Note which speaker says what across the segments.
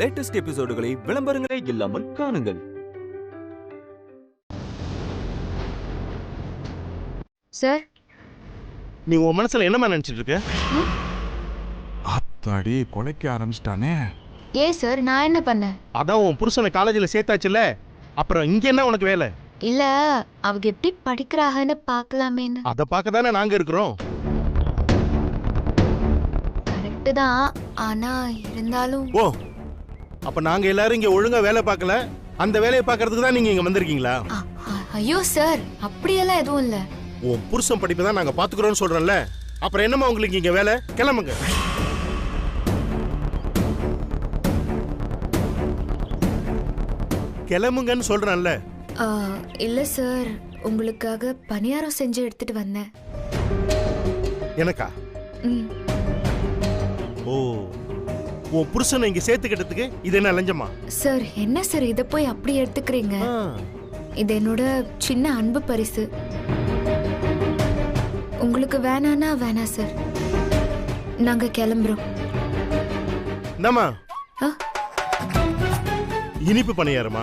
Speaker 1: Latest எபிசோடுகளை விளம்பரங்களே இல்லாமல் காணுங்கள்.
Speaker 2: Sir,
Speaker 3: நீ உன் மனசுல என்னமா நினைச்சிட்டு இருக்க?
Speaker 4: அத்தாடி கொலைக்க ஆரம்பிச்சிட்டானே.
Speaker 2: ஏன் சார், நான் என்ன பண்ணேன்?
Speaker 3: அதான் உன் புருஷனை காலேஜில் சேர்த்தாச்சுல்ல, அப்புறம் இங்க என்ன உனக்கு வேலை?
Speaker 2: இல்ல, அவங்க எப்படி படிக்கிறாங்கன்னு பார்க்கலாமேன்னு.
Speaker 3: அதை பார்க்க தானே நாங்க இருக்கிறோம்.
Speaker 2: கரெக்டு தான், ஆனா இருந்தாலும்.
Speaker 3: ஓ, அப்ப நாங்க எல்லாரும் இங்க ஒழுங்கா வேலை பார்க்கல, அந்த வேலையை பார்க்கறதுக்கு தான் நீங்க இங்க வந்திருக்கீங்களா?
Speaker 2: ஐயோ சார், அப்படியெல்லாம் எதுவும் இல்ல.
Speaker 3: உன் புருஷன் படிப்பை தான் நாங்க பாத்துக்கிறோம்னு சொல்றோம்ல, அப்புறம் என்னமா உங்களுக்கு இங்க வேலை? கிளம்புங்க. கிளம்புங்கன்னு சொல்றேன்ல.
Speaker 2: இல்ல சார், உங்களுக்காக பணியாரம் செஞ்சு எடுத்துட்டு வந்தேன்.
Speaker 3: எனக்கா? ஓ, உன் புருஷனை இங்க சேர்த்துக்கிட்டதுக்கு இது என்ன லஞ்சமா?
Speaker 2: சார், என்ன சார் இத போய் அப்படி எடுத்துக்கிறீங்க? இது என்னோட சின்ன அன்பு பரிசு. உங்களுக்கு வேணானா வேணாம் சார், நாங்க கிளம்புறோம்.
Speaker 3: என்னம்மா? இனிப்பு பணியாரமா?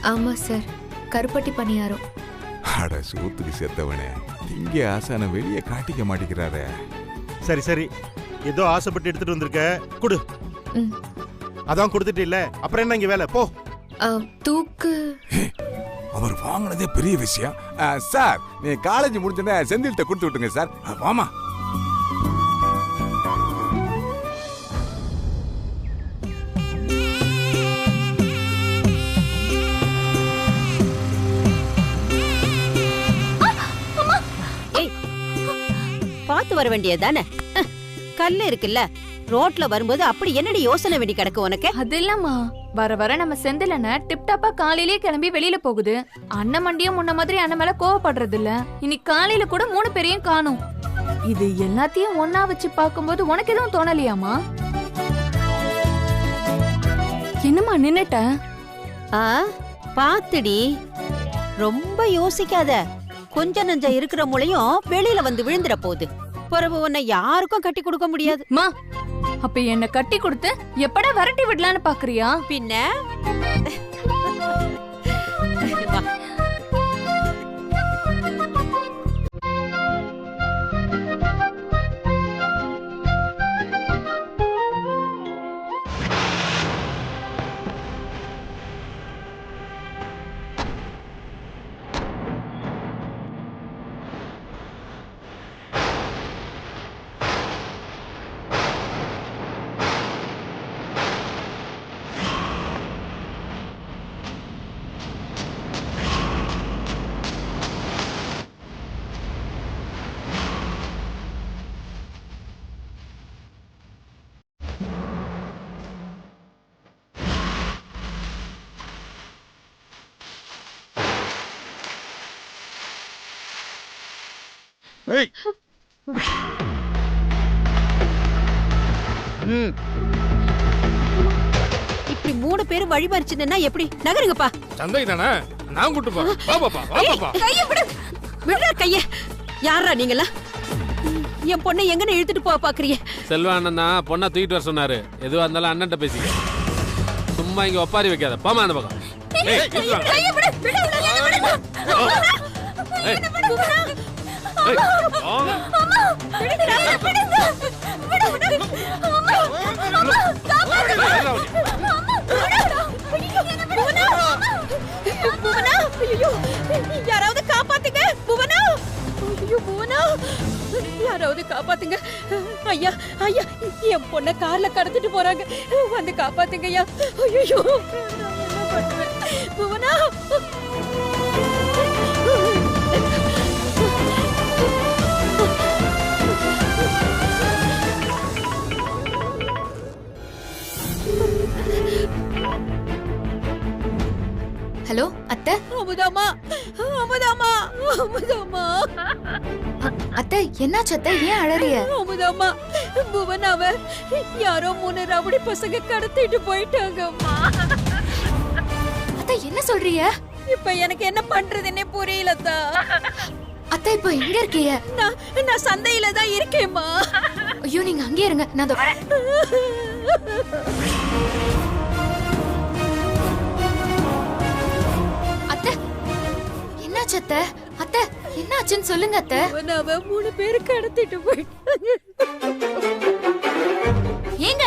Speaker 2: ஆமா சார், கருப்பட்டி பணியாரம்.
Speaker 4: அட சூத்துக்கு செத்தவனே, இங்க ஆசான வெளியே காட்டிக்க மாட்டேங்கிறாரே.
Speaker 3: சரி சரி, ஏதோ ஆசைப்பட்டு எடுத்துட்டு வந்திருக்க, குடு. அதான் கொடுத்துட்டு இல்ல, அப்புறம் என்ன இங்க வேலை? போ.
Speaker 2: தூக்கு.
Speaker 4: அவர் வாங்கினதே பெரிய விஷயம். சார், நீ காலேஜ் முடிஞ்சோடனே செந்தில்கிட்ட கொடுத்து விட்டுங்க சார். வாமா.
Speaker 5: பார்த்து வர வேண்டியதானே? கல்லு இருக்குல்ல, ரோட்ல வரும்போது அப்படி என்னடி யோசனை வேண்டி கிடக்கு உனக்கு?
Speaker 6: அது இல்லம்மா, வர வர நம்ம செந்திலன டிப்டாப்பா காலையிலேயே கிளம்பி வெளியில போகுது. அண்ணன் மண்டியும் முன்ன மாதிரி அண்ணன் மேல கோவப்படுறது இல்ல. இன்னைக்கு காலையில கூட 3 பேரையும் காணும். இது எல்லாத்தையும் ஒன்னா வச்சு பார்க்கும்போது உனக்கு எதுவும் தோணலையாமா? என்னம்மா நின்னுட்ட?
Speaker 5: பாத்துடி, ரொம்ப யோசிக்காத. கொஞ்ச நஞ்ச இருக்கிற மூளையும் வெளியில வந்து விழுந்துற போகுது. பிறகு உன்னை யாருக்கும் கட்டி கொடுக்க முடியாது.
Speaker 6: மா, அப்ப என்ன கட்டி கொடுத்து எப்படா விரட்டி விடலான்னு பாக்குறியா?
Speaker 5: பின்ன இப்படி 3 பேரும் வழி மறிச்சுன்னா எப்படி? நகருங்கப்பா.
Speaker 7: சந்தை தானே, நான் கூட்டு போறேன். வா பாப்பா, வா பாப்பா.
Speaker 5: கைய விடு. விடுற கைய. யாரா நீங்களா? என் பொண்ணை எங்கன்னு இழுத்துட்டு போக பாக்குறீங்க?
Speaker 7: செல்வா அண்ணன் தான் பொண்ணை தூக்கிட்டு வர சொன்னாரு. எதுவா இருந்தாலும் அண்ணன்ட்ட பேசிக்க. சும்மா இங்க ஒப்பாரி வைக்காத. போமா அந்த பக்கம்.
Speaker 5: கைய விடு. விடு. யாராவது காப்பாத்துங்க. புவனா, புவனா, யாராவது காப்பாத்துங்க. ஐயா, ஐயா, என் பொண்ண கார்ல கடத்திட்டு போறாங்க. வந்து காப்பாத்துங்க ஐயா. ஐயோ, புவனா.
Speaker 2: ஹலோ அத்தை.
Speaker 5: அமுதாமா, அமுதாமா, அமுதாமா.
Speaker 2: அத்தை, என்னாச்சு அத்தை? ஏன் அழறிய?
Speaker 5: அமுதாமா, புவனாவ யாரோ 3 ரவுடி பசங்க கடத்திட்டு போயிட்டாங்கம்மா.
Speaker 2: அத்தை, என்ன சொல்றீங்க?
Speaker 5: இப்ப எனக்கு என்ன பண்றதுன்னே புரியலதா.
Speaker 2: அத்தை, இப்ப எங்க இருக்கீங்க?
Speaker 5: நான் சந்தையில தான் இருக்கேம்மா.
Speaker 2: ஐயோ, நீங்க அங்கே இருங்க, நான் அத்தை அத்தை என்ன ஆச்சுன்னு சொல்லுங்க அத்தை.
Speaker 5: புவனாவை 3 பேரு கடத்திட்டு போயிட்டாங்க.
Speaker 2: ஏங்க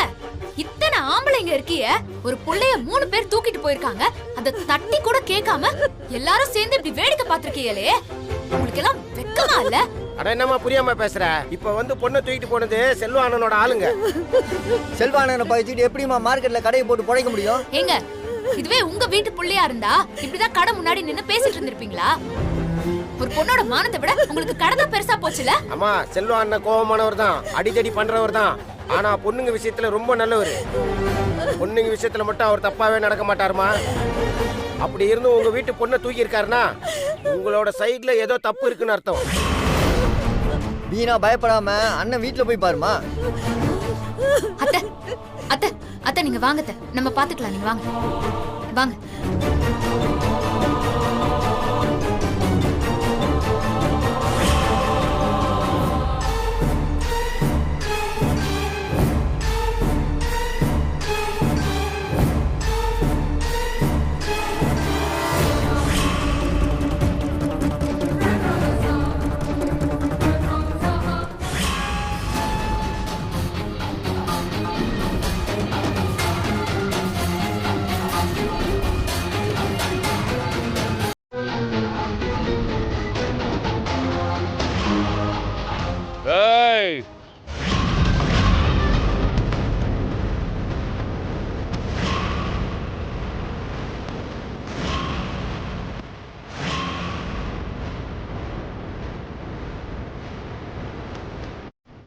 Speaker 2: இத்தனை ஆம்பளைங்க இருக்கிய, ஒரு புள்ளைய 3 பேர் தூக்கிட்டு போயிருக்காங்க. அத தட்டி கூட கேட்காம எல்லாரும் சேர்ந்து இப்படி வேடிக்கை பாத்துருக்கீங்களே, உங்களுக்கு எல்லாம் வெக்கமா இல்ல?
Speaker 8: அட என்னமா புரியாம பேசுற? இப்ப வந்து பொண்ணை தூக்கிட்டு போனது செல்வானனோட ஆளுங்க.
Speaker 9: செல்வானனை பழிச்சிட்டு எப்படிமா மார்க்கெட்ல கடையை போட்டு புடைக்க முடியும்?
Speaker 2: ஏங்க இதுவே உங்க வீட்டு புள்ளையா இருந்தா இப்படிதான் கடை முன்னாடி நின்னு பேசிட்டு இருந்திருப்பீங்களா? ஒரு பொண்ணோட மானத்தை விட உங்களுக்கு கடை தான் பெருசா போச்சுல?
Speaker 8: அம்மா செல்வா அண்ணன் கோவமானவர் தான், அடிதடி பண்றவர் தான். ஆனா பொண்ணுங்க விஷயத்துல ரொம்ப நல்லவர். பொண்ணுங்க விஷயத்துல மட்டும் அவர் தப்பாவே நடக்க மாட்டாருமா. அப்படி இருந்து உங்க வீட்டு பொண்ணை தூக்கி இருக்காருன்னா உங்களோட சைடுல ஏதோ தப்பு இருக்குன்னு அர்த்தம்.
Speaker 9: வீணா பயப்படாம அண்ணன் வீட்டுல போய் பாருமா.
Speaker 2: அத்தை அத்தை அத்தை நீங்க வாங்க அத்தை, நம்ம பாத்துக்கலாம். நீங்க வாங்க வாங்க.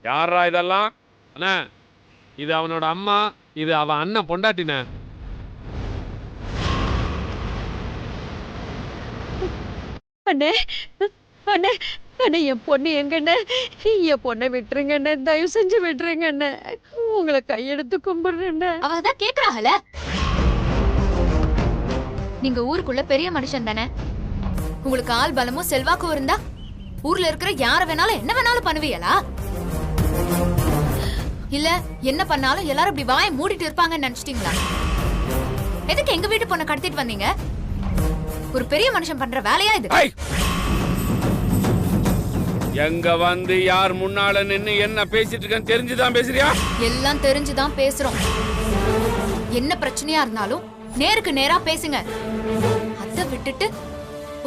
Speaker 7: யாரா இதெல்லாம்? அண்ணா இது அவனோட அம்மா, இது அவன் அண்ணன் பொண்டாட்டின.
Speaker 5: அண்ணே அண்ணே அண்ணே, என் பொண்ணு எங்கண்ணே? என் பொண்ணை விட்டுருங்கண்ணே, தயவு செஞ்சு விட்டுருங்கண்ணே. உங்களை கையெடுத்து கும்பிடுறேண்ணே.
Speaker 2: அவதான் கேக்குறாங்கல்ல, நீங்க ஊருக்குள்ள பெரிய மனுஷன் தானே, உங்களுக்கு ஆள் பலமும் செல்வாக்கும் இருந்தா ஊர்ல இருக்கிற யார வேணாலும் என்ன வேணாலும் பண்ணுவீங்களா? இல்ல என்ன பண்ணாலும் எல்லாரும் இப்படி வாயை மூடிட்டு இருப்பாங்கன்னு நினைச்சிட்டீங்களா? எதுக்கு எங்க வீட்டு பொண்ணை கடத்திட்டு வந்தீங்க? ஒரு பெரிய மனுஷன் பண்ற வேலையா இது?
Speaker 7: எங்க வந்து யார் முன்னால நின்னு என்ன பேசிட்டு இருக்கேன்னு தெரிஞ்சுதான் பேசுறியா?
Speaker 2: எல்லாம் தெரிஞ்சுதான் பேசுறோம். என்ன பிரச்சனையா இருந்தாலும் நேருக்கு நேரா பேசுங்க. அத விட்டுட்டு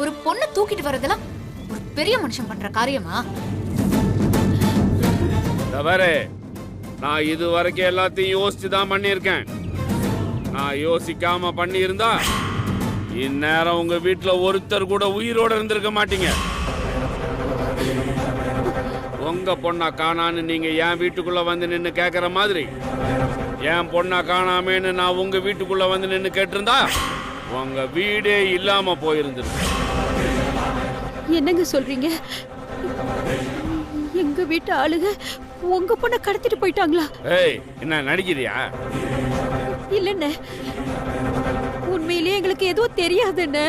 Speaker 2: ஒரு பொண்ணை தூக்கிட்டு வரதெல்லாம் ஒரு பெரிய மனுஷன் பண்ற காரியமா?
Speaker 7: தவறு. நான் இது வரைக்கும் எல்லாத்தையும் யோசிச்சு தான் பண்ணியிருக்கேன். நான் யோசிக்காம பண்ணி இருந்தா இந்நேரம் உங்க வீட்டுல ஒருத்தர் கூட உயிரோட இருந்திருக்க மாட்டீங்க. உங்க பொண்ணா காணான்னு நீங்க என் வீட்டுக்குள்ள வந்து நின்னு கேக்குற மாதிரி என் பொண்ணா காணாமேன்னு நான் உங்க வீட்டுக்குள்ள வந்து நின்னு கேட்டிருந்தா உங்க வீடே இல்லாம போயிருந்திருக்கு.
Speaker 5: என்னங்க சொல்றீங்க? எங்க வீட்டு ஆளுங்க உங்க பொண்ணை கடத்திட்டு போயிட்டாங்களா?
Speaker 7: ஏய், என்ன நடிக்கிறியா?
Speaker 5: இல்லண்ணே, உண்மையிலேயே எங்களுக்கு எதுவும் தெரியாதுண்ணே.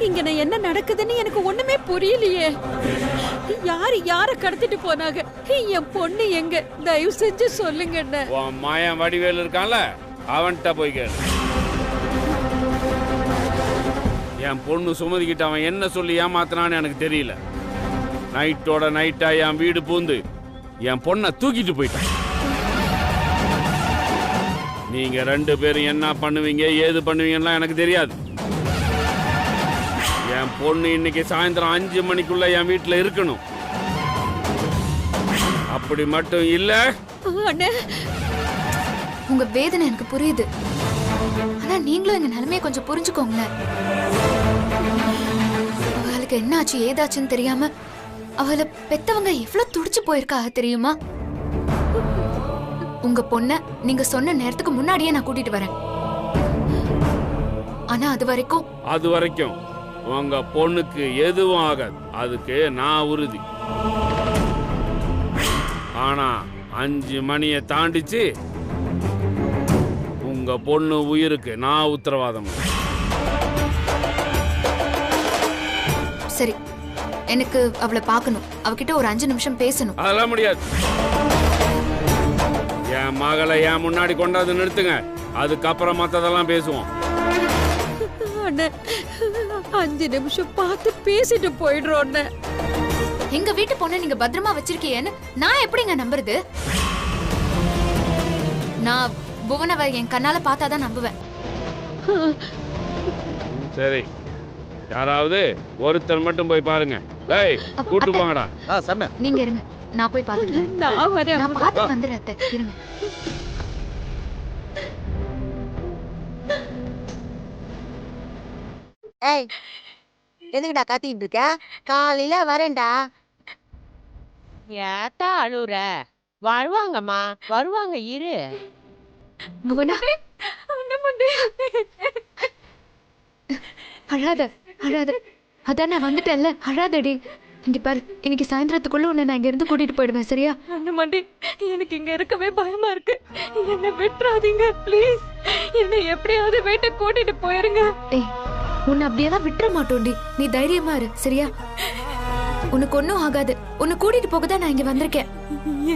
Speaker 5: இங்க நான் என்ன நடக்குதுன்னு எனக்கு ஒண்ணுமே புரியலையே. யார கடத்திட்டு போனாங்க? என் பொண்ணு எங்க? தயவு செஞ்சு சொல்லுங்கண்ணே.
Speaker 7: உன் மாயன் வடிவேல் இருக்கான்ல, அவன்கிட்ட போய் கேளு. என் பொண்ணு சுமதிக்கிட்ட அவன் என்ன சொல்லி ஏமாத்தினான்னு எனக்கு தெரியல. நைட்டோட நைட்டா என் வீடு பூந்து என் பொண்ணை தூக்கிட்டு போயிட்டான். நீங்க 2 பேரும் என்ன பண்ணுவீங்க ஏது பண்ணுவீங்கன்னா எனக்கு தெரியாது. என் பொண்ணு இன்னைக்கு சாயந்தரம் 5 மணிக்குள்ள என் வீட்டுல இருக்கணும். அப்படி மட்டும் இல்ல,
Speaker 2: உங்க வேதனை எனக்கு புரியுது. ஆனா நீங்களும் எங்க நிலைமையை கொஞ்சம் புரிஞ்சுக்கோங்களேன். அவளுக்கு என்ன ஆச்சு ஏதாச்சுன்னு தெரியாம அவளை பெத்தவங்க எவ்வளவு துடிச்சு போயிருக்காங்க தெரியுமா? உங்க பொண்ண நீங்க சொன்ன நேரத்துக்கு முன்னாடியே நான் கூட்டிட்டு வரேன். ஆனா அது வரைக்கும்
Speaker 7: உங்க பொண்ணுக்கு எதுவும் ஆகாது. அதுக்கு நான் உறுதி. ஆனா 5 மணியை தாண்டிச்சு உங்க பொண்ணு உயிருக்கு நான் உத்தரவாதம்.
Speaker 2: சரி, எனக்கு அவளை பார்க்கணும். அவகிட்ட ஒரு 5 நிமிஷம் பேசணும்.
Speaker 7: அதெல்லாம் முடியாது. என் மகளை என் முன்னாடி கொண்டாந்து நிறுத்துங்க, அதுக்கப்புறம் மத்ததெல்லாம் பேசுவோம்.
Speaker 5: 5 நிமிஷம் பார்த்து பேசிட்டு போயிடுறோன்னு.
Speaker 2: எங்க வீட்டு பொண்ணை நீங்க பத்திரமா வச்சிருக்கீங்கன்னு நான் எப்படிங்க நம்புறது? நான் புவனவை என் கண்ணால பார்த்தாதான் நம்புவேன்.
Speaker 7: சரி, யாராவது ஒருத்தர் மட்டும் போய் பாருங்க. டேய், கூட்டு போங்கடா.
Speaker 2: நீங்க இருங்க, நான் போய் பாத்துக்கிறேன்.
Speaker 5: நான் வரேன்.
Speaker 2: நான் பார்த்து வந்துடுறேன் அத்தை. இருங்க.
Speaker 10: ஏய், எதுக்குடா கத்திட்டு இருக்க? காலையில வரேன்டா. ஏத்தா அழுவுற? வருவாங்கம்மா, வருவாங்க, இரு.
Speaker 2: புவனா, அழாத அழாத. அதான் நான் வந்துட்டேன்ல, அழாதடி. இங்க பாரு, இன்னைக்கு சாயந்தரத்துக்குள்ள உன்னை நான் இங்க இருந்து கூட்டிட்டு போயிடுவேன், சரியா?
Speaker 5: அண்ணமண்டி, எனக்கு இங்க இருக்கவே பயமா இருக்கு. என்னை விட்டுறாதீங்க ப்ளீஸ். என்னை எப்படியாவது வீட்டை கூட்டிட்டு போயிருங்க.
Speaker 2: ஏய், உன்னை அப்படியெல்லாம் விட்டுற மாட்டோண்டி. நீ தைரியமா இரு, சரியா? உனக்கு ஒன்னும் ஆகாது. உன்னை கூட்டிட்டு போக தான் நான் இங்க வந்திருக்கேன்.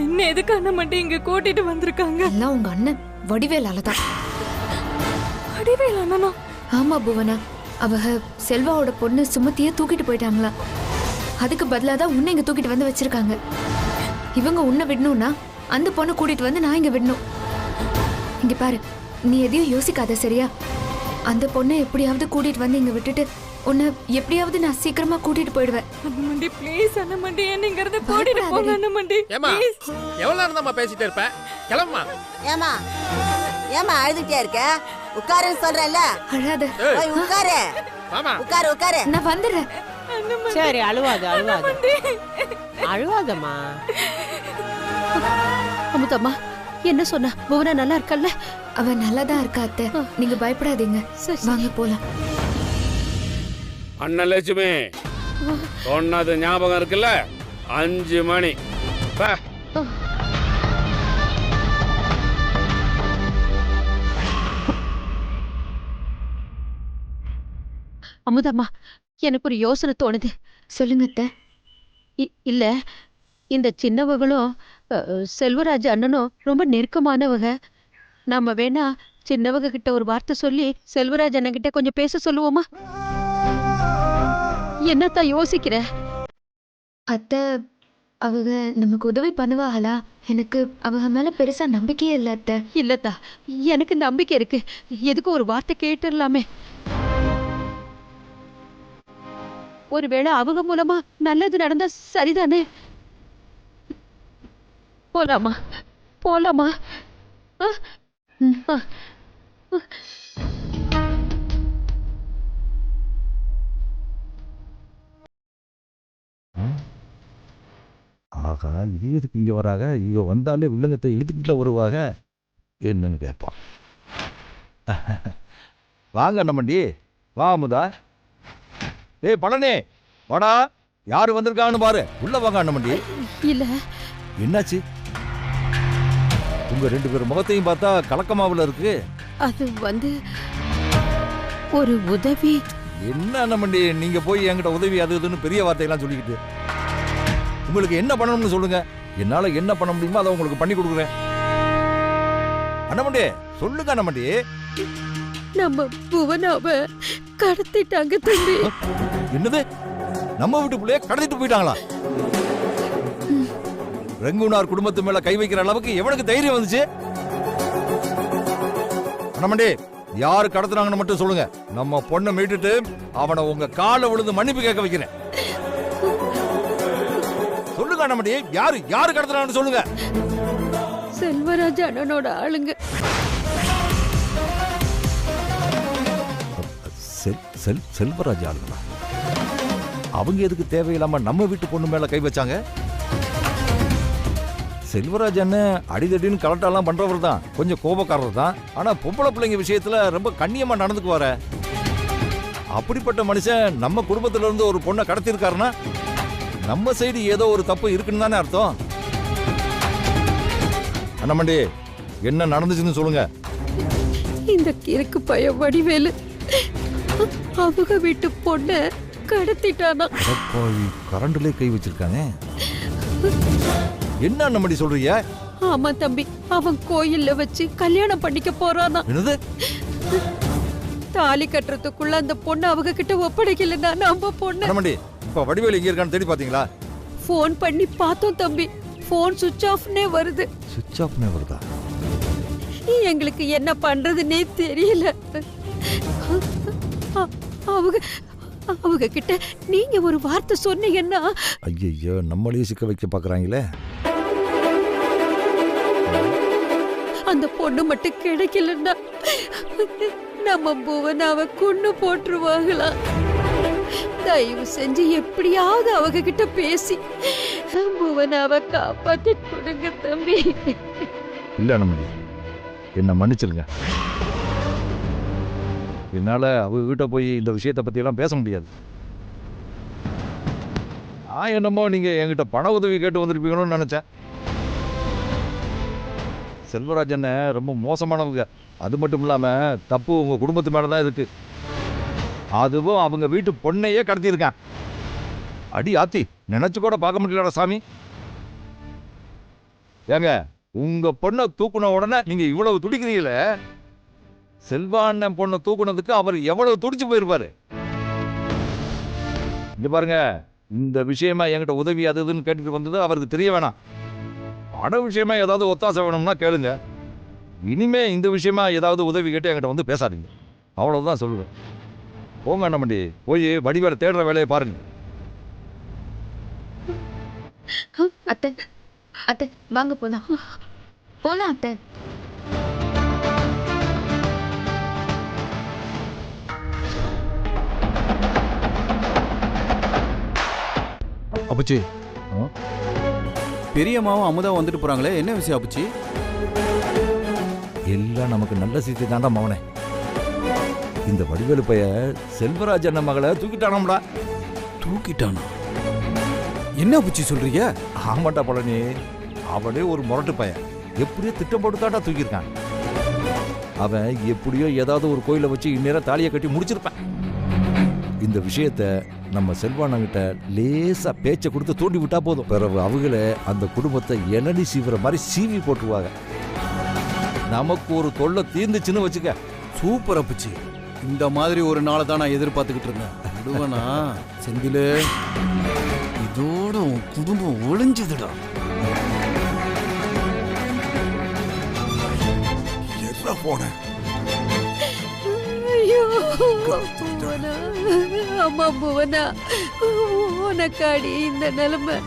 Speaker 5: என்ன எதுக்கு அண்ணமண்டி இங்க கூட்டிட்டு வந்திருக்காங்க?
Speaker 2: எல்லாம் உங்க அண்ணன் வடிவேலாலதான்.
Speaker 5: வடிவேல் அண்ணனா?
Speaker 2: ஆமா புவனா, அவங்க செல்வாவோட பொண்ணு சுமத்திய தூக்கிட்டு போயிட்டாங்களா. அதுக்கு பதிலாக தான் உன்னை இங்க தூக்கிட்டு வந்து வச்சிருக்காங்க. இவங்க உன்னை விடணும்னா அந்த பொண்ணை கூட்டிட்டு வந்து நான் இங்க விடணும். இங்க பாரு, நீ எதையும் யோசிக்காத, சரியா? அந்த பொண்ணை எப்படியாவது கூட்டிட்டு வந்து இங்க விட்டுட்டு உன்னை எப்படியாவது நான் சீக்கிரமா கூட்டிட்டு போயிடுவேன்.
Speaker 5: அண்ணமண்டி ப்ளீஸ், அண்ணமண்டி என்ன இங்க இருந்து கூட்டிட்டு போங்க அண்ணமண்டி.
Speaker 8: ஏமா, எவ்வளவு நேரம் தான் பேசிட்டே இருப்ப? கிளம்புமா.
Speaker 10: ஏமா ஏமா அழுதுட்டே இருக்க? உட்காருன்னு சொல்றேன்ல.
Speaker 2: அழாத.
Speaker 10: போய் உட்காரு.
Speaker 8: மாமா,
Speaker 10: உட்காரு உட்காரு.
Speaker 2: நான் வந்துடுறேன்.
Speaker 10: சரி, அழுவாத அழுவாத அழுவாதம்மா.
Speaker 5: அமுதம்மா, என்ன சொன்ன? புவனா நல்லா இருக்கல்ல?
Speaker 2: அவ நல்லாதான் இருக்கா அத்தை, நீங்க பயப்படாதீங்க. வாங்க போலாம்.
Speaker 7: அண்ணன் லட்சுமி சொன்னது ஞாபகம் இருக்குல்ல? 5 மணி. பா.
Speaker 5: அமுதம்மா, எனக்கு ஒரு யோசனை தோணுது.
Speaker 2: சொல்லுங்க அத்தை.
Speaker 5: இல்ல, இந்த சின்னவங்களும் செல்வராஜ் அண்ணனும் ரொம்ப நெருக்கமானவங்க. நாம வேணா சின்னவங்க கிட்ட ஒரு வார்த்தை சொல்லி செல்வராஜ் அண்ணன் கிட்ட கொஞ்சம் பேச சொல்லுவோமா? என்னத்தான் யோசிக்கிற?
Speaker 2: அத்தை, அவங்க நமக்கு உதவி பண்ணுவாங்களா? எனக்கு அவங்க மேல பெருசா நம்பிக்கையே இல்லை அத்தை.
Speaker 5: இல்லத்தா, எனக்கு நம்பிக்கை இருக்கு. எதுக்கு ஒரு வார்த்தை கேட்டுடலாமே. ஒருவேளை அவங்க மூலமா நல்லது நடந்தா சரிதானே? போலாமா? போலாமா?
Speaker 4: ஆகா, எதுக்கு இங்க வராங்க? இங்க வந்தாலே உள்ளங்கத்தை இழுத்துக்கிட்ட வருவாங்க. என்னன்னு கேட்பான். வாங்க அண்ணமண்டி, வா அமுதா. ஏய் பழனி, வாடா. யாரு வந்திருக்காங்கன்னு பாரு. உள்ள வாங்க அண்ணமண்டி.
Speaker 5: இல்ல,
Speaker 4: என்னாச்சு? உங்க 2 பேர் முகத்தையும் பார்த்தா கலக்கமாவுல இருக்கு.
Speaker 5: அது வந்து ஒரு உதவி.
Speaker 4: என்ன அண்ணமண்டி, நீங்க போய் என்கிட்ட உதவி அது இதுன்னு பெரிய வார்த்தையெல்லாம் சொல்லிக்கிட்டு. உங்களுக்கு என்ன பண்ணணும்னு சொல்லுங்க, என்னால என்ன பண்ண முடியுமோ அதை உங்களுக்கு பண்ணி கொடுக்குறேன். அண்ணமண்டி சொல்லுங்க அண்ணமண்டி.
Speaker 5: நம்ம புவனாவ கடத்திட்டாங்க தம்பி.
Speaker 4: என்னது? நம்ம வீட்டு பிள்ளைய கடத்திட்டு போயிட்டாங்களா? ரெங்குனார் குடும்பத்து மேல கை வைக்கிற அளவுக்கு எவனுக்கு தைரியம் வந்துச்சு? அண்ணமண்டி, யாரு கடத்துனாங்கன்னு மட்டும் சொல்லுங்க. நம்ம பொண்ணை மீட்டுட்டு அவனை உங்க காலை விழுந்து மன்னிப்பு கேட்க வைக்கிறேன். சொல்லுங்க அண்ணமண்டி, யாரு யாரு கடத்துனாங்கன்னு சொல்லுங்க.
Speaker 5: செல்வராஜ் அண்ணனோட ஆளுங்க.
Speaker 4: செல்வராஜ் ஆளுங்களா? அவங்க எதுக்கு தேவையில்லாம நம்ம வீட்டு பொண்ணு மேல கை வச்சாங்க? செல்வராஜ் அண்ணன் அடிதடின்னு கலட்டாலாம் பண்றவர் தான், கொஞ்சம் கோபக்காரர் தான். ஆனா பொம்பளை பிள்ளைங்க விஷயத்துல ரொம்ப கண்ணியமா நடந்துக்குவார. அப்படிப்பட்ட மனுஷன் நம்ம குடும்பத்துல இருந்து ஒரு பொண்ணை கடத்திருக்காருன்னா நம்ம சைடு ஏதோ ஒரு தப்பு இருக்குன்னு தானே அர்த்தம். அண்ணமண்டி, என்ன நடந்துச்சுன்னு சொல்லுங்க.
Speaker 5: இந்த கிறுக்கு பய வடிவேலு அவங்க வீட்டு பொண்ண கடத்திட்டானா.
Speaker 4: கரண்டுலே கை வச்சிருக்கானே. என்ன அண்ணமண்டி சொல்றீங்க?
Speaker 5: ஆமா தம்பி, அவன் கோயில்ல வச்சு கல்யாணம் பண்ணிக்க போறானா.
Speaker 4: என்னது?
Speaker 5: தாலி கட்டுறதுக்குள்ள அந்த பொண்ணு அவங்க கிட்ட ஒப்படைக்கலன்னா நம்ம பொண்ணு.
Speaker 4: அண்ணாமண்டி இப்ப வடிவேலு எங்க இருக்கான்னு தேடி பாத்தீங்களா?
Speaker 5: ஃபோன் பண்ணி பார்த்தோம் தம்பி, ஃபோன் சுவிட்ச் ஆஃப்னே வருது.
Speaker 4: சுவிட்ச் ஆஃப்னே வருதா?
Speaker 5: எங்களுக்கு என்ன பண்றதுன்னே தெரியல. அவங்க அவங்க கிட்ட நீங்க ஒரு வார்த்தை சொன்னீங்கன்னா.
Speaker 4: ஐயோ, நம்மளையே சிக்க வைக்க பாக்குறாங்களே.
Speaker 5: அந்த பொண்ணு மட்டும் கிடைக்கலன்னா நம்ம புவனாவை கொண்டு போட்டுருவாங்களா? தயவு செஞ்சு எப்படியாவது அவங்க கிட்ட பேசி புவனாவை காப்பாத்தி கொடுங்க தம்பி.
Speaker 4: இல்ல அண்ணாமண்டி, என்ன மன்னிச்சிருங்க. என்னால அவங்க கிட்ட போய் இந்த விஷயத்தை பத்தி எல்லாம் பேச முடியாது. நான் என்னமோ நீங்க என்கிட்ட பண உதவி கேட்டு வந்திருப்பீங்கன்னு நினைச்சேன். செல்வராஜன் ரொம்ப மோசமானவங்க. அது மட்டும் இல்லாம தப்பு உங்க குடும்பத்து மேலதான் இருக்கு. அதுவும் அவங்க வீட்டு பொண்ணையே கடத்தியிருக்கான். அடி ஆத்தி, நினைச்சு கூட பார்க்க முடியலடா சாமி. ஏங்க, உங்க பொண்ணை தூக்குன உடனே நீங்க இவ்வளவு துடிக்கிறீங்களே, செல்வாண்ணன் பொண்ணை தூக்குனதுக்கு அவர் எவ்வளவு துடிச்சு போயிருப்பாரு. இங்க பாருங்க, இந்த விஷயமா என்கிட்ட உதவி அது இதுன்னு கேட்டுட்டு வந்தது அவருக்கு தெரிய வேணாம். பண விஷயமா ஏதாவது ஒத்தாசை வேணும்னா கேளுங்க. இனிமே இந்த விஷயமா ஏதாவது உதவி கேட்டு என்கிட்ட வந்து பேசாதீங்க. அவ்வளவுதான் சொல்லுவேன். போங்க அண்ணாமண்டி, போய் வடிவேலை தேடுற வேலையை பாருங்க.
Speaker 6: அத்தை அத்தை வாங்க போலாம் போலாம் அத்தை.
Speaker 11: அப்புச்சி, பெரியம்மாவும் அமுதாவும் வந்துட்டு போறாங்களே, என்ன விஷயம் அப்புச்சி?
Speaker 4: எல்லாம் நமக்கு நல்ல செய்தி தாண்டா மவனே. இந்த வடிவேலு பைய செல்வராஜ் அண்ணன் மகளை தூக்கிட்டானாம்டா.
Speaker 11: தூக்கிட்டானா? என்ன அப்புச்சி சொல்றீங்க?
Speaker 4: ஆமாண்டா பழனி, அவனே ஒரு முரட்டு பையன். எப்படியோ திட்டம் போட்டு தாண்டா தூக்கியிருக்கான். அவன் எப்படியோ ஏதாவது ஒரு கோயிலை வச்சு இந்நேரம் தாலியை கட்டி முடிச்சிருப்பான். இந்த விஷயத்த நம்ம செல்வானங்கிட்ட லேசா பேச்சை கொடுத்து தூண்டி விட்டா போதும். பிறகு அவங்கள அந்த குடும்பத்தை எனடி சீவிர மாதிரி சீவி போட்டுருவாங்க. நமக்கு ஒரு தொல்லை தீர்ந்துச்சுன்னு வச்சுக்க.
Speaker 11: சூப்பர் அப்புச்சி, இந்த மாதிரி ஒரு நாளை தான் நான் எதிர்பார்த்துக்கிட்டு இருந்தேன். விடுவனா செந்திலே, இதோட உன் குடும்பம் ஒளிஞ்சதுடா. என்ன போன?
Speaker 5: ஐயோ புவனா, அம்மா புவனா, உனக்காடி இந்த நிலைமை.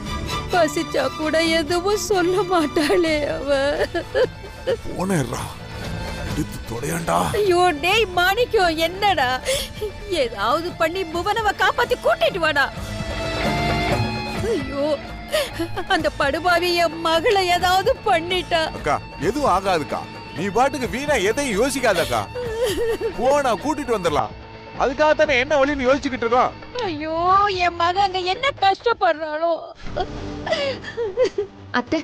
Speaker 5: பசிச்சா கூட எதுவும் சொல்ல மாட்டாளே அவ.
Speaker 11: போனேறா, எடுத்து தொலையாண்டா.
Speaker 5: ஐயோ டேய் மாணிக்கம், என்னடா? ஏதாவது பண்ணி புவனவை காப்பாத்தி கூட்டிட்டு வாடா. ஐயோ, அந்த படுபாவி என் மகளை ஏதாவது பண்ணிட்டா.
Speaker 12: அக்கா, எதுவும் ஆகாதுக்கா. நீ பாட்டுக்கு வீணா எதையும் யோசிக்காதக்கா. போனா கூட்டிட்டு வந்துடலாம். அதுக்காக தானே என்ன வழின்னு யோசிச்சுக்கிட்டு இருக்கோம்.
Speaker 5: ஐயோ, என் மக அங்க என்ன கஷ்டப்படுறாளோ.
Speaker 6: அத்தை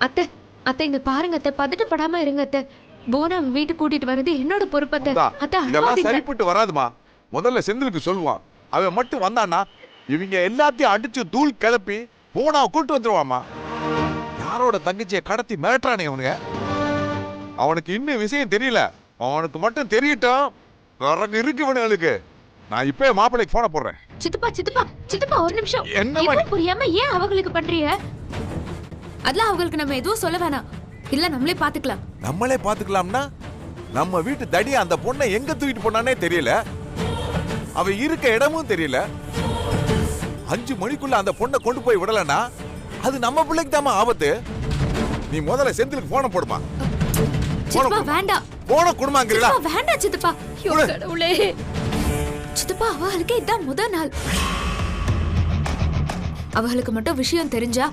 Speaker 6: அத்தை அத்தை இங்க பாருங்க அத்தை, பதட்டப்படாம இருங்க அத்தை. போனா வீட்டுக்கு கூட்டிட்டு வர்றது என்னோட பொறுப்பு அத்தை. அத்தை
Speaker 12: இதெல்லாம் சரிப்பட்டு வராதுமா. முதல்ல செந்திலுக்கு சொல்லுவான். அவன் மட்டும் வந்தானா இவங்க எல்லாத்தையும் அடிச்சு தூள் கிளப்பி போனா கூட்டு வந்துருவாமா. யாரோட தங்கச்சியை கடத்தி மிரட்டுறானே அவனுங்க. அவனுக்கு இன்னும் விஷயம் தெரியல. அவனுக்கு மட்டும் தெரியட்டும். இருக்கு. நான் இப்ப மாப்பிள்ளைக்கு போன போடுறேன்.
Speaker 6: சித்தப்பா சித்தப்பா சித்தப்பா ஒரு நிமிஷம்.
Speaker 12: என்ன
Speaker 6: புரியாம ஏன் அவங்களுக்கு பண்றீங்க?
Speaker 2: அதெல்லாம் அவங்களுக்கு நம்ம எதுவும் சொல்ல வேணாம். இல்ல நம்மளே பாத்துக்கலாம்.
Speaker 12: நம்மளே பாத்துக்கலாம்னா நம்ம வீட்டு தடி அந்த பொண்ணை எங்க தூக்கிட்டு போனானே தெரியல. அவ இருக்க இடமும் தெரியல. 5 மணிக்குள்ள அந்த பொண்ணை கொண்டு போய் விடலன்னா அது நம்ம பிள்ளைக்கு தாமா ஆபத்து. நீ முதல்ல செந்திலுக்கு போன போடுமா.
Speaker 2: சித்தப்பா வேண்டாம்.
Speaker 12: போன குடும்பங்கிறீங்களா?
Speaker 2: வேண்டாம் சித்தப்பா.
Speaker 5: ஐயோ கடவுளே.
Speaker 2: சித்தப்பா, அவளுக்கு இதான் முதல் நாள். அவளுக்கு மட்டும் விஷயம் தெரிஞ்சா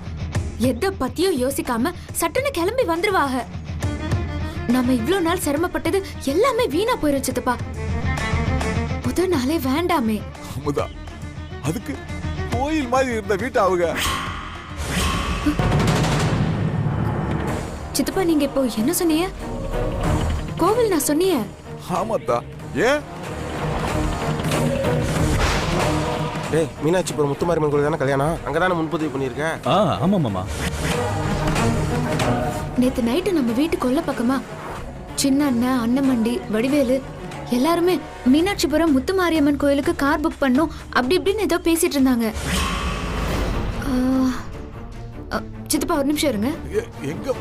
Speaker 2: எதை பத்தியும் யோசிக்காம சட்டுன்னு கிளம்பி வந்துருவாங்க. நம்ம இவ்ளோ நாள் சிரமப்பட்டது எல்லாமே வீணா போயிரும் சித்தப்பா. முதல் நாளே வேண்டாமே.
Speaker 12: அமுதா, அதுக்கு கோயில் மாதிரி இருந்த வீட்டு அவங்க.
Speaker 2: சித்தப்பா, நீங்க இப்போ என்ன சொன்னீங்க? கோவில் நான் சொன்னீங்க.
Speaker 12: ஆமாத்தா. ஏன்?
Speaker 8: டேய், மீனாட்சிபுரம் முத்துமாரியம்மன் கோயில் தானே கல்யாணம்? அங்கதானே முன்பதிவு பண்ணியிருக்கேன்.
Speaker 11: ஆமா மாமா.
Speaker 2: நேத்து நைட்டு நம்ம வீட்டு கொல்ல பக்கமா சின்ன அண்ணன், அண்ணமண்டி, வடிவேலு எல்லாருமே மீனாட்சிபுரம் முத்துமாரியம்மன் கோயிலுக்கு கார் புக் பண்ணோம் அப்படி இப்படின்னு ஏதோ பேசிட்டு இருந்தாங்க. சித்தப்பா ஒரு நிமிஷம் இருங்க.
Speaker 12: எங்க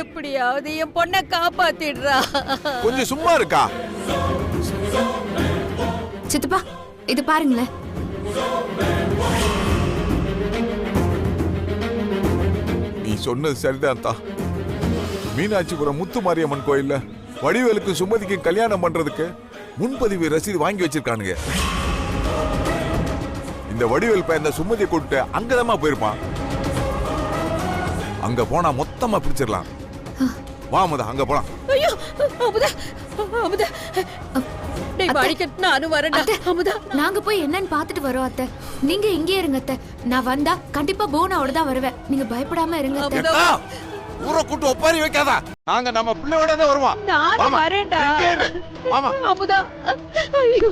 Speaker 5: எப்படியாவது என் பொண்ணை காப்பாத்திடுறா.
Speaker 12: கொஞ்சம் சும்மா இருக்கா?
Speaker 2: சித்தப்பா இது பாருங்களேன்.
Speaker 12: நீ சொன்னது சரிதான் தான். மீனாட்சிபுரம் முத்துமாரியம்மன் கோயில்ல வடிவேலுக்கு சுமதிக்கு கல்யாணம் பண்றதுக்கு முன்பதிவு ரசீது வாங்கி வச்சிருக்கானுங்க. இந்த வடிவேல் பையன் இந்த சுமதியை கூப்பிட்டு அங்கதாமா போயிருப்பான். அங்க போனா மொத்தமா பிடிச்சிடலாம். வா அமுதா, அங்க போலாம்.
Speaker 5: ஐயோ அமுதா, அமுதா டேய் மாணிக்கம், நானும் வரேன். அமுதா
Speaker 2: நாங்க போய் என்னன்னு பாத்துட்டு வரோம் அத்தை. நீங்க இங்கே இருங்க அத்தை. நான் வந்தா கண்டிப்பா போனாவோட தான் வருவேன். நீங்க பயப்படாம இருங்க அத்தை.
Speaker 12: ஊரை கூட்டு ஒப்பாரி வைக்காத. நாங்க நம்ம பிள்ளையோட தான் வருவோம்.
Speaker 5: நானும் வரேன்டா.
Speaker 12: ஆமா
Speaker 5: அமுதா. ஐயோ